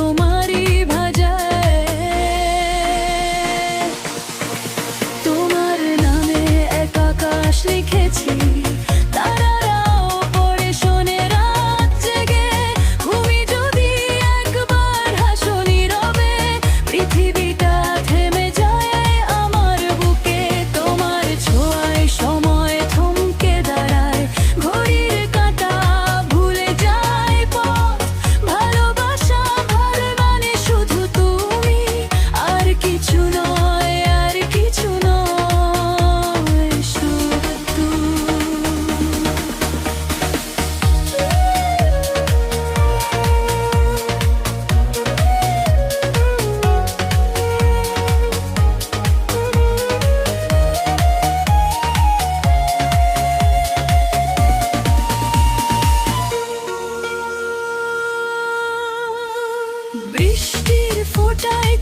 তোমারই ভাজায়। তোমার নামে এক আকাশ লিখেছি, তারারাও পড়ে শোনে রাত জেগে। ভূমি যদি একবার হাসো নীরবে, পৃথিবীটা থেমে যায় আমার বুকে। তোমার ছোঁয়ায় সময় থমকে দাঁড়ায়, ঘড়ির কাঁটা ভুলে যায় পথ। ভালোবাসা ভার মানে শুধু তুমি, আর কিছু নয়, আর কিছু নয়, শুধু। বৃষ্টির ফোঁটায়